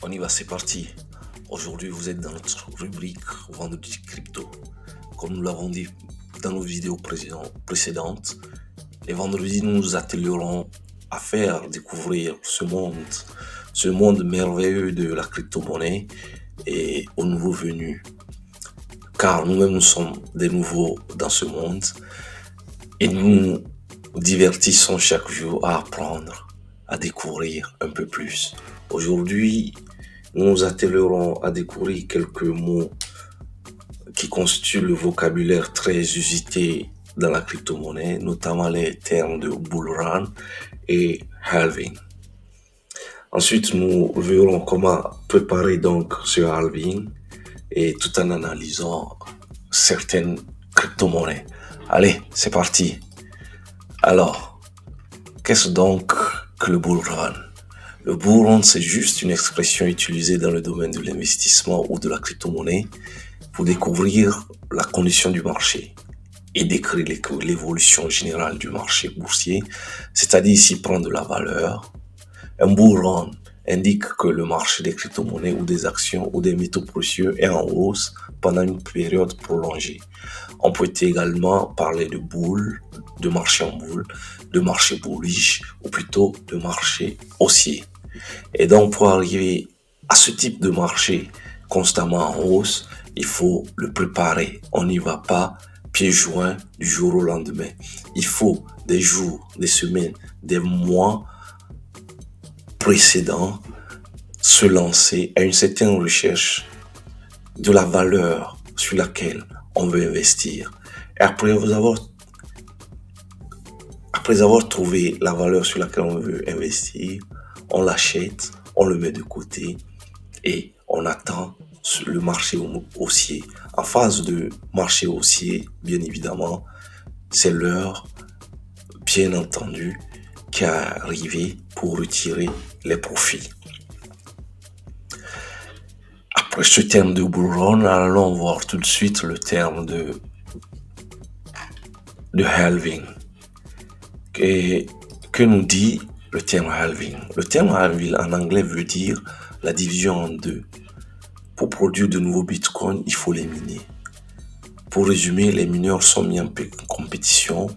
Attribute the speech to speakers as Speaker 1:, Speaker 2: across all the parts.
Speaker 1: On y va, c'est parti. Aujourd'hui, vous êtes dans notre rubrique Vendredi Crypto. Comme nous l'avons dit dans nos vidéos précédentes, les vendredis, nous nous attellerons à faire découvrir ce monde merveilleux de la crypto-monnaie et aux nouveaux venus. Car nous-mêmes, nous sommes des nouveaux dans ce monde et nous nous divertissons chaque jour à apprendre, à découvrir un peu plus. Aujourd'hui, nous nous attellerons à découvrir quelques mots qui constituent le vocabulaire très usité dans la crypto-monnaie, notamment les termes de bull run et halving. Ensuite, nous verrons comment préparer donc ce halving et tout en analysant certaines crypto-monnaies. Allez, c'est parti. Alors, qu'est-ce donc que le bull run? Le bull run, c'est juste une expression utilisée dans le domaine de l'investissement ou de la crypto-monnaie pour découvrir la condition du marché et décrire l'évolution générale du marché boursier, c'est-à-dire s'y prendre de la valeur. Un bull run indique que le marché des crypto-monnaies ou des actions ou des métaux précieux est en hausse pendant une période prolongée. On peut également parler de bull, de marché en boule, de marché bullish ou plutôt de marché haussier. Et donc pour arriver à ce type de marché constamment en hausse, il faut le préparer. On n'y va pas pieds joints du jour au lendemain. Il faut des jours, des semaines, des mois précédents se lancer à une certaine recherche de la valeur sur laquelle on veut investir. Et après avoir trouvé la valeur sur laquelle on veut investir, on l'achète, on le met de côté et on attend le marché haussier. En phase de marché haussier, bien évidemment, c'est l'heure, bien entendu, qui est arrivée pour retirer les profits. Après ce terme de bull run, allons voir tout de suite le terme de halving. Que nous dit le terme halving? Le terme halving en anglais veut dire la division en deux. Pour produire de nouveaux bitcoins, il faut les miner. Pour résumer, les mineurs sont mis en compétition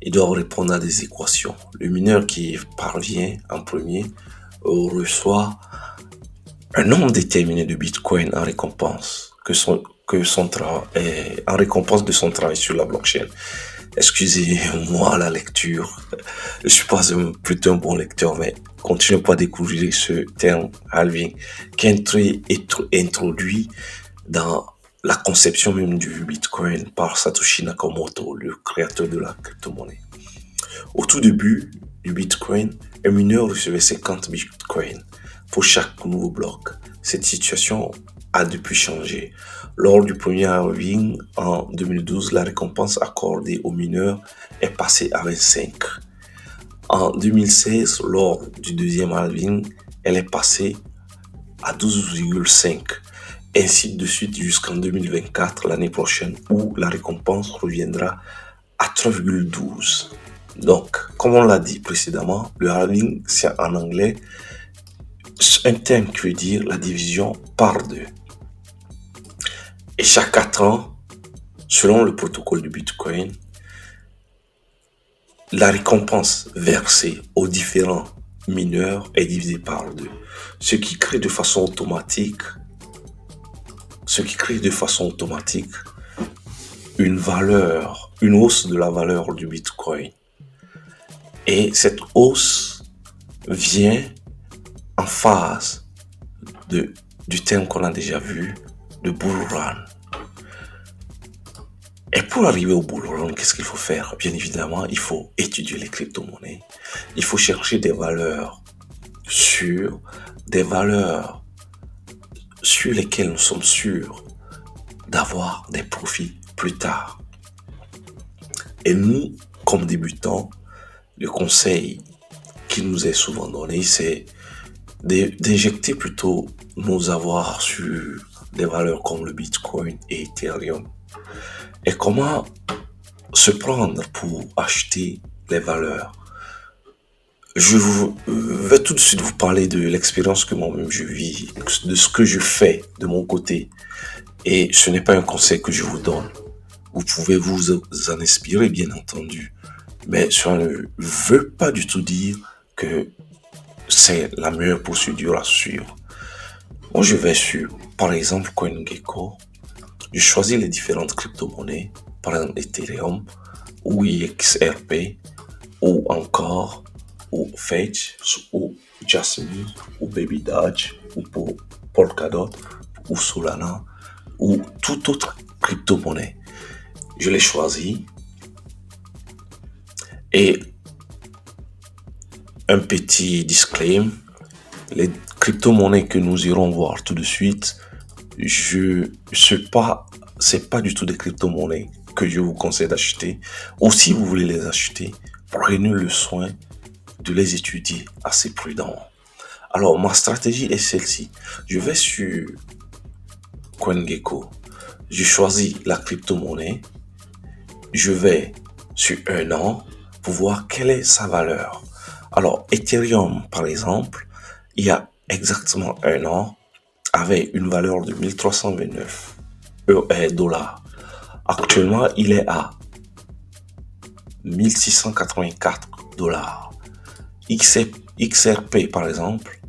Speaker 1: et doivent répondre à des équations. Le mineur qui parvient en premier reçoit un nombre déterminé de bitcoins en récompense en récompense de son travail sur la blockchain. Excusez-moi la lecture, je suis pas plutôt un bon lecteur, mais continuez pas à découvrir ce terme halving qui est introduit dans la conception même du Bitcoin par Satoshi Nakamoto, le créateur de la crypto-monnaie. Au tout début du Bitcoin, un mineur recevait 50 Bitcoins pour chaque nouveau bloc. Cette situation a depuis changé. Lors du premier halving en 2012, la récompense accordée aux mineurs est passée à 25. En 2016, lors du deuxième halving, elle est passée à 12,5. Ainsi de suite jusqu'en 2024, l'année prochaine, où la récompense reviendra à 3,12. Donc, comme on l'a dit précédemment, le halving, c'est en anglais un terme qui veut dire la division par deux. Et chaque 4 ans, selon le protocole du Bitcoin, la récompense versée aux différents mineurs est divisée par deux. Ce qui crée de façon automatique une hausse de la valeur du Bitcoin. Et cette hausse vient en phase du terme qu'on a déjà vu, de bull run. Et pour arriver au bull run, qu'est-ce qu'il faut faire? Bien évidemment, il faut étudier les crypto-monnaies. Il faut chercher des valeurs sûres, des valeurs sur lesquelles nous sommes sûrs d'avoir des profits plus tard. Et nous, comme débutants, le conseil qui nous est souvent donné, c'est d'injecter plutôt nos avoirs sur des valeurs comme le Bitcoin et Ethereum. Et comment se prendre pour acheter les valeurs? vais tout de suite vous parler de l'expérience que moi-même je vis, de ce que je fais de mon côté. Et ce n'est pas un conseil que je vous donne. Vous pouvez vous en inspirer, bien entendu. Mais cela ne veut pas du tout dire que c'est la meilleure procédure à suivre. Moi, je vais sur, par exemple, CoinGecko. Je choisis les différentes crypto-monnaies, par exemple Ethereum, ou XRP, ou encore, ou Fetch, ou Jasmine, ou Baby Doge, ou Polkadot, ou Solana, ou toute autre crypto-monnaie. Je les choisis et un petit disclaimer, les crypto-monnaies que nous irons voir tout de suite, c'est pas du tout des crypto-monnaies que je vous conseille d'acheter. Ou si vous voulez les acheter, prenez le soin de les étudier assez prudemment. Alors, ma stratégie est celle-ci. Je vais sur CoinGecko. Je choisis la crypto-monnaie. Je vais sur un an pour voir quelle est sa valeur. Alors, Ethereum, par exemple, il y a exactement un an, avait une valeur de 1329 dollars. Actuellement, il est à 1684 dollars. XRP, par exemple,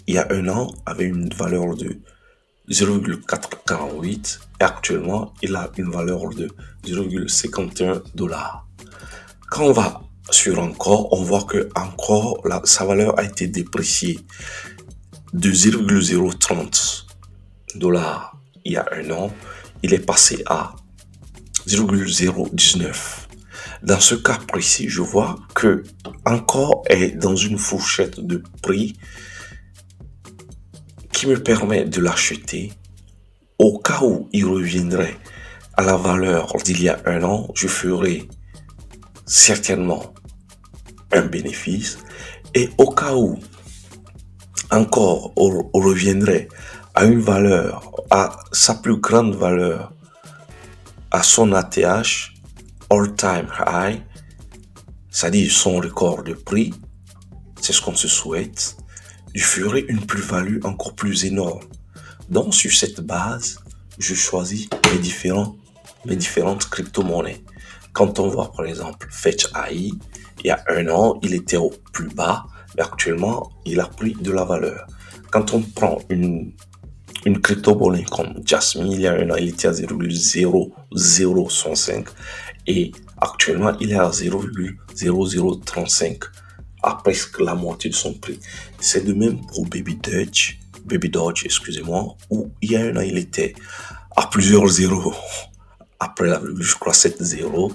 Speaker 1: il y a un an, avait une valeur de 0,448 et actuellement, il a une valeur de 0,51 dollars. Quand on va sur encore, on voit que encore sa valeur a été dépréciée de 0,030 dollars il y a un an. Il est passé à 0,019. Dans ce cas précis, je vois que encore est dans une fourchette de prix qui me permet de l'acheter. Au cas où il reviendrait à la valeur d'il y a un an, je ferai certainement un bénéfice. Et au cas où encore on reviendrait à une valeur, à sa plus grande valeur, à son ATH, all-time high, c'est-à-dire son record de prix, c'est ce qu'on se souhaite, je ferai une plus-value encore plus énorme. Donc, sur cette base, je choisis mes différentes crypto-monnaies. Quand on voit, par exemple, Fetch AI, il y a un an, il était au plus bas, mais actuellement, il a pris de la valeur. Quand on prend une crypto-monnaie comme Jasmine, il y a un an, il était à 0,0065 et actuellement, il est à 0,0035, à presque la moitié de son prix. C'est de même pour Baby Doge, excusez-moi, où il y a un an, il était à plusieurs zéros. Après la virgule, je crois 7 zéros,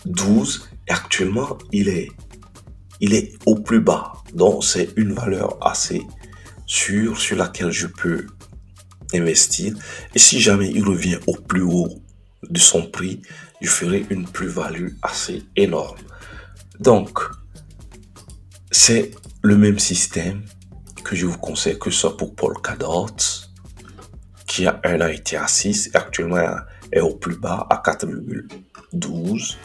Speaker 1: 12, et actuellement, il est au plus bas. Donc, c'est une valeur assez sûre sur laquelle je peux investir. Et si jamais il revient au plus haut de son prix, je ferai une plus-value assez énorme. Donc, c'est le même système que je vous conseille, que ce soit pour Polkadot, qui a un an été à 6 et actuellement est au plus bas à 4,12.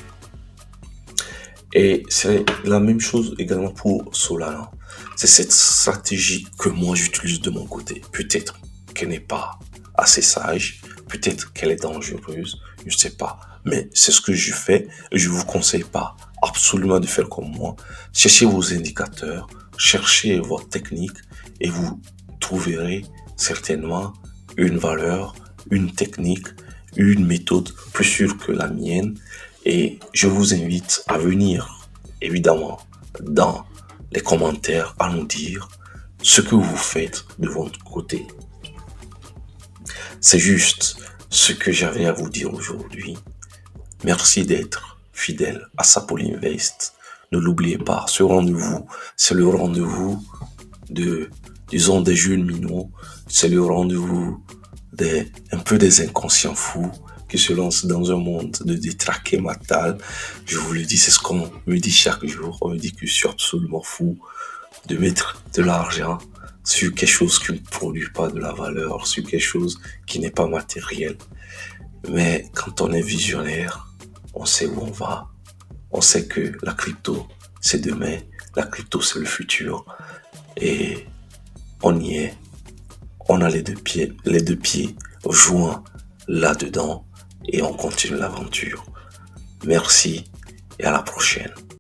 Speaker 1: Et c'est la même chose également pour Solana. C'est cette stratégie que moi j'utilise de mon côté. Peut-être qu'elle n'est pas assez sage, peut-être qu'elle est dangereuse, je ne sais pas. Mais c'est ce que je fais et je ne vous conseille pas absolument de faire comme moi. Cherchez vos indicateurs, cherchez votre technique et vous trouverez certainement une valeur, une technique, une méthode plus sûre que la mienne. Et je vous invite à venir, évidemment, dans les commentaires, à nous dire ce que vous faites de votre côté. C'est juste ce que j'avais à vous dire aujourd'hui. Merci d'être fidèle à Sapoli Invest. Ne l'oubliez pas, ce rendez-vous, c'est le rendez-vous disons, des jeunes minots. C'est le rendez-vous un peu des inconscients fous qui se lancent dans un monde de détraqué matal. Je vous le dis, c'est ce qu'on me dit chaque jour. On me dit que je suis absolument fou de mettre de l'argent sur quelque chose qui ne produit pas de la valeur, sur quelque chose qui n'est pas matériel. Mais quand on est visionnaire, on sait où on va. On sait que la crypto, c'est demain, la crypto c'est le futur. Et on y est, on a les deux pieds joints là-dedans et on continue l'aventure. Merci et à la prochaine.